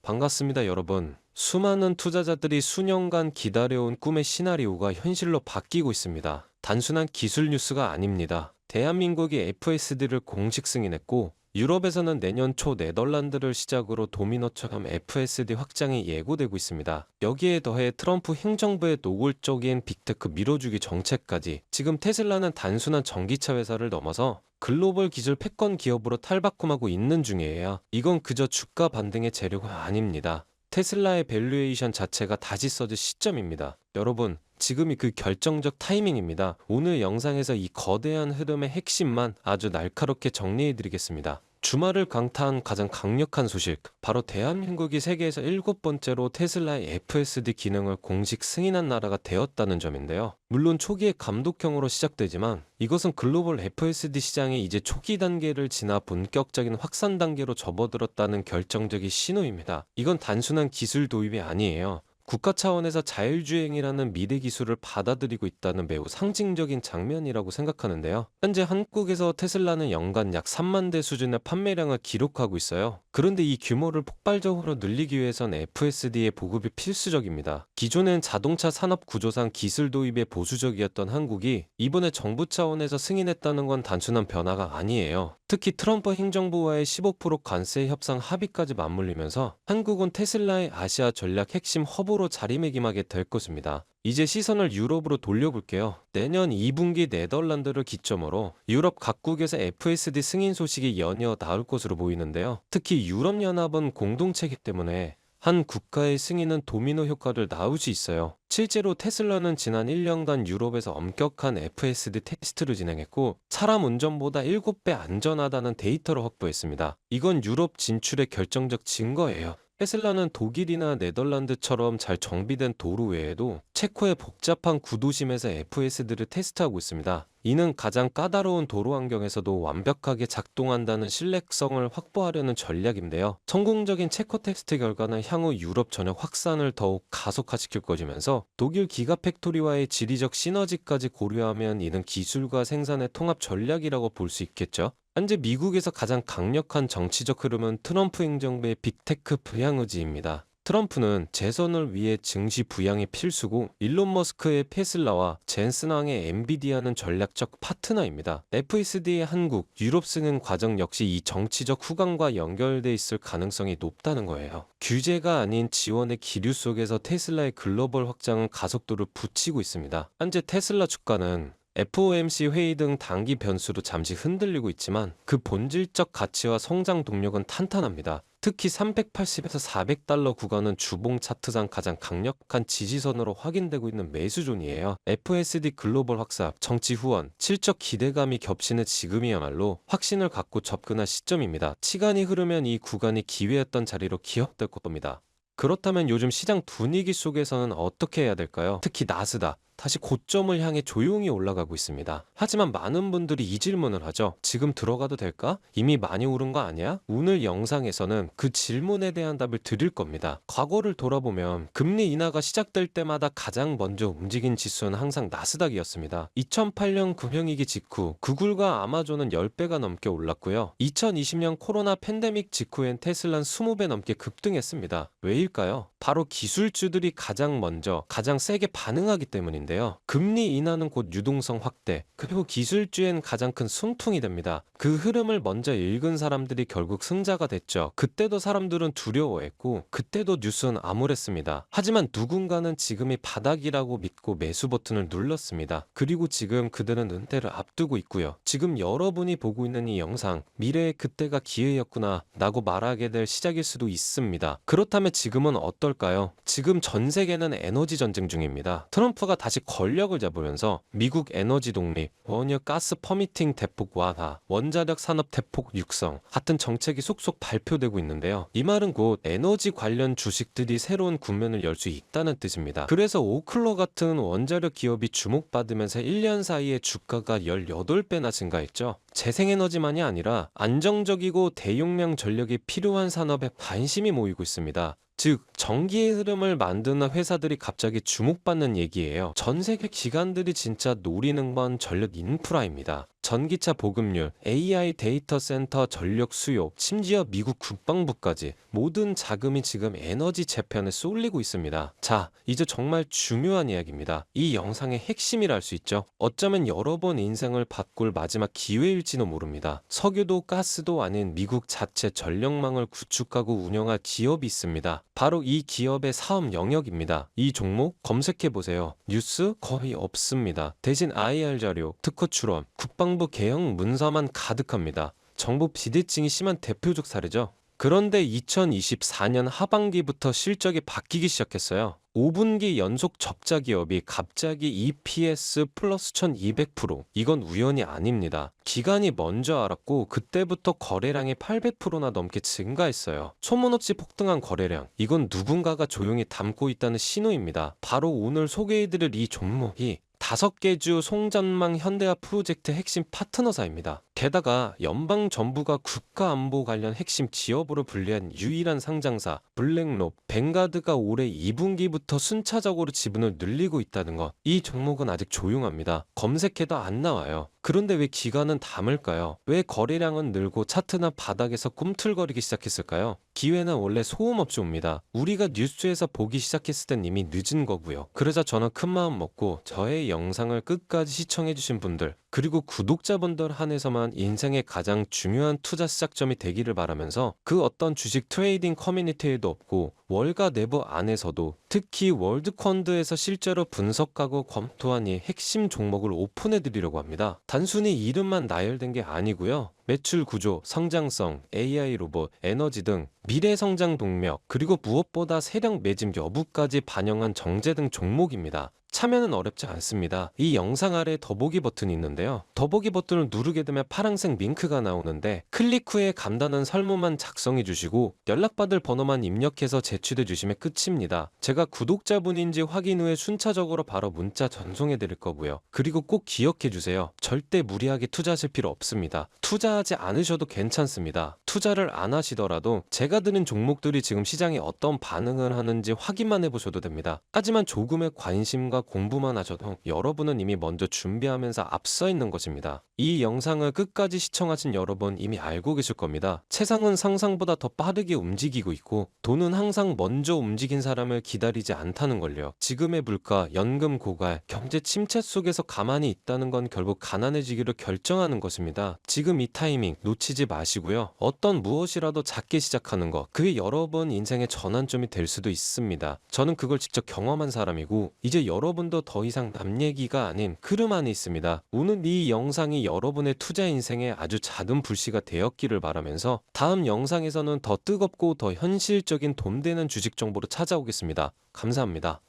반갑습니다, 여러분. 수많은 투자자들이 수년간 기다려온 꿈의 시나리오가 현실로 바뀌고 있습니다. 단순한 기술 뉴스가 아닙니다. 대한민국이 FSD를 공식 승인했고, 유럽에서는 내년 초 네덜란드를 시작으로 도미노처럼 FSD 확장이 예고되고 있습니다. 여기에 더해 트럼프 행정부의 노골적인 빅테크 밀어주기 정책까지, 지금 테슬라는 단순한 전기차 회사를 넘어서 글로벌 기술 패권 기업으로 탈바꿈하고 있는 중이에요. 이건 그저 주가 반등의 재료가 아닙니다. 테슬라의 밸류에이션 자체가 다시 써질 시점입니다. 여러분, 지금이 그 결정적 타이밍입니다. 오늘 영상에서 이 거대한 흐름의 핵심만 아주 날카롭게 정리해드리겠습니다. 주말을 강타한 가장 강력한 소식, 바로 대한민국이 세계에서 7번째로 테슬라의 FSD 기능을 공식 승인한 나라가 되었다는 점인데요. 물론 초기에 감독형으로 시작되지만 이것은 글로벌 FSD 시장이 이제 초기 단계를 지나 본격적인 확산 단계로 접어들었다는 결정적인 신호입니다. 이건 단순한 기술 도입이 아니에요. 국가 차원에서 자율주행이라는 미래 기술을 받아들이고 있다는 매우 상징적인 장면이라고 생각하는데요. 현재 한국에서 테슬라는 연간 약 3만 대 수준의 판매량을 기록하고 있어요. 그런데 이 규모를 폭발적으로 늘리기 위해선 FSD의 보급이 필수적입니다. 기존엔 자동차 산업 구조상 기술 도입에 보수적이었던 한국이 이번에 정부 차원에서 승인했다는 건 단순한 변화가 아니에요. 특히 트럼프 행정부와의 15% 관세 협상 합의까지 맞물리면서 한국은 테슬라의 아시아 전략 핵심 허브로 자리매김하게 될 것입니다. 이제 시선을 유럽으로 돌려볼게요. 내년 2분기 네덜란드를 기점으로 유럽 각국에서 FSD 승인 소식이 연이어 나올 것으로 보이는데요. 특히 유럽연합은 공동체이기 때문에 한 국가의 승인은 도미노 효과를 낳을 수 있어요. 실제로 테슬라는 지난 1년간 유럽에서 엄격한 FSD 테스트를 진행했고 사람 운전보다 7배 안전하다는 데이터를 확보했습니다. 이건 유럽 진출의 결정적 증거예요. 테슬라는 독일이나 네덜란드처럼 잘 정비된 도로 외에도 체코의 복잡한 구도심에서 FSD를 테스트하고 있습니다. 이는 가장 까다로운 도로 환경에서도 완벽하게 작동한다는 신뢰성을 확보하려는 전략인데요. 성공적인 체코 테스트 결과는 향후 유럽 전역 확산을 더욱 가속화시킬 것이면서 독일 기가 팩토리와의 지리적 시너지까지 고려하면 이는 기술과 생산의 통합 전략이라고 볼 수 있겠죠. 현재 미국에서 가장 강력한 정치적 흐름은 트럼프 행정부의 빅테크 부양 의지입니다. 트럼프는 재선을 위해 증시 부양이 필수고 일론 머스크의 테슬라와 젠슨 황의 엔비디아는 전략적 파트너입니다. FSD의 한국, 유럽 승인 과정 역시 이 정치적 후광과 연결돼 있을 가능성이 높다는 거예요. 규제가 아닌 지원의 기류 속에서 테슬라의 글로벌 확장은 가속도를 붙이고 있습니다. 현재 테슬라 주가는 FOMC 회의 등 단기 변수로 잠시 흔들리고 있지만 그 본질적 가치와 성장 동력은 탄탄합니다. 특히 380에서 400달러 구간은 주봉 차트상 가장 강력한 지지선으로 확인되고 있는 매수존이에요. FSD 글로벌 확산, 정치 후원, 실적 기대감이 겹치는 지금이야말로 확신을 갖고 접근할 시점입니다. 시간이 흐르면 이 구간이 기회였던 자리로 기억될 겁니다. 그렇다면 요즘 시장 분위기 속에서는 어떻게 해야 될까요? 특히 나스닥. 다시 고점을 향해 조용히 올라가고 있습니다. 하지만 많은 분들이 이 질문을 하죠. 지금 들어가도 될까? 이미 많이 오른 거 아니야? 오늘 영상에서는 그 질문에 대한 답을 드릴 겁니다. 과거를 돌아보면 금리 인하가 시작될 때마다 가장 먼저 움직인 지수는 항상 나스닥이었습니다. 2008년 금융위기 직후 구글과 아마존은 10배가 넘게 올랐고요. 2020년 코로나 팬데믹 직후엔 테슬라는 20배 넘게 급등했습니다. 왜일까요? 바로 기술주들이 가장 먼저 가장 세게 반응하기 때문인데 금리 인하는 곧 유동성 확대, 그리고 기술주엔 가장 큰 숨통이 됩니다. 그 흐름을 먼저 읽은 사람들이 결국 승자가 됐죠. 그때도 사람들은 두려워했고 그때도 뉴스는 암울했습니다. 하지만 누군가는 지금이 바닥이라고 믿고 매수 버튼을 눌렀습니다. 그리고 지금 그들은 은퇴를 앞두고 있고요. 지금 여러분이 보고 있는 이 영상, 미래의 그때가 기회였구나 라고 말하게 될 시작일 수도 있습니다. 그렇다면 지금은 어떨까요? 지금 전 세계는 에너지 전쟁 중입니다. 트럼프가 다시 권력을 잡으면서 미국 에너지 독립, 원유 가스 퍼미팅 대폭 완화, 원자력 산업 대폭 육성 같은 정책이 속속 발표되고 있는데요. 이 말은 곧 에너지 관련 주식들이 새로운 국면을 열 수 있다는 뜻입니다. 그래서 오클로 같은 원자력 기업이 주목받으면서 1년 사이에 주가가 18배나 증가했죠. 재생에너지만이 아니라 안정적이고 대용량 전력이 필요한 산업에 관심이 모이고 있습니다. 즉 전기의 흐름을 만드는 회사들이 갑자기 주목받는 얘기예요. 전 세계 기관들이 진짜 노리는 건 전력 인프라입니다. 전기차 보급률, AI 데이터 센터 전력 수요, 심지어 미국 국방부까지 모든 자금이 지금 에너지 재편에 쏠리고 있습니다. 자, 이제 정말 중요한 이야기입니다. 이 영상의 핵심이라 할 수 있죠. 어쩌면 여러분 인생을 바꿀 마지막 기회일지도 모릅니다. 석유도 가스도 아닌 미국 자체 전력망을 구축하고 운영할 기업이 있습니다. 바로 이 기업의 사업 영역입니다. 이 종목 검색해보세요. 뉴스 거의 없습니다. 대신 IR 자료, 특허 출원, 국방부 개혁 문서만 가득합니다. 정부 비대칭이 심한 대표적 사례죠. 그런데 2024년 하반기부터 실적이 바뀌기 시작했어요. 5분기 연속 적자 기업이 갑자기 EPS 플러스 1200%. 이건 우연이 아닙니다. 기관이 먼저 알았고 그때부터 거래량이 800%나 넘게 증가했어요. 소문없이 폭등한 거래량. 이건 누군가가 조용히 담고 있다는 신호입니다. 바로 오늘 소개해드릴 이 종목이 5개 주 송전망 현대화 프로젝트 핵심 파트너사입니다. 게다가 연방정부가 국가안보 관련 핵심 지역으로 분류한 유일한 상장사 블랙록, 뱅가드가 올해 2분기부터 순차적으로 지분을 늘리고 있다는 것. 이 종목은 아직 조용합니다. 검색해도 안 나와요. 그런데 왜 기관은 담을까요? 왜 거래량은 늘고 차트나 바닥에서 꿈틀거리기 시작했을까요? 기회는 원래 소음없이 옵니다. 우리가 뉴스에서 보기 시작했을 땐 이미 늦은 거고요. 그러자 저는 큰 마음 먹고 저의 영상을 끝까지 시청해주신 분들, 그리고 구독자분들 한해서만 인생의 가장 중요한 투자 시작점이 되기를 바라면서 그 어떤 주식 트레이딩 커뮤니티에도 없고 월가 내부 안에서도 특히 월드펀드에서 실제로 분석하고 검토한 이 핵심 종목을 오픈해 드리려고 합니다. 단순히 이름만 나열된 게 아니고요. 매출 구조, 성장성, AI 로봇, 에너지 등 미래 성장 동력, 그리고 무엇보다 세력 매집 여부까지 반영한 정제 등 종목입니다. 참여는 어렵지 않습니다. 이 영상 아래 더보기 버튼이 있는데요. 더보기 버튼을 누르게 되면 파란색 링크가 나오는데 클릭 후에 간단한 설문만 작성해 주시고 연락받을 번호만 입력해서 제출해 주시면 끝입니다. 제가 구독자분인지 확인 후에 순차적으로 바로 문자 전송해 드릴 거고요. 그리고 꼭 기억해 주세요. 절대 무리하게 투자하실 필요 없습니다. 투자하지 않으셔도 괜찮습니다. 투자를 안 하시더라도 제가 드는 종목들이 지금 시장에 어떤 반응을 하는지 확인만 해보셔도 됩니다. 하지만 조금의 관심과 공부만 하셔도 여러분은 이미 먼저 준비하면서 앞서 있는 것입니다. 이 영상을 끝까지 시청하신 여러분 이미 알고 계실 겁니다. 세상은 상상보다 더 빠르게 움직이고 있고 돈은 항상 먼저 움직인 사람을 기다리지 않다는 걸요. 지금의 물가, 연금 고갈, 경제 침체 속에서 가만히 있다는 건 결국 가난해지기로 결정하는 것입니다. 지금 이 타이밍 놓치지 마시고요. 어떤 무엇이라도 작게 시작하는 것, 그게 여러분 인생의 전환점이 될 수도 있습니다. 저는 그걸 직접 경험한 사람이고 이제 여러분도 더 이상 남 얘기가 아닌 흐름 안에 있습니다. 오늘 이 영상이 여러분의 투자 인생에 아주 작은 불씨가 되었기를 바라면서 다음 영상에서는 더 뜨겁고 더 현실적인 돈 되는 주식 정보로 찾아오겠습니다. 감사합니다.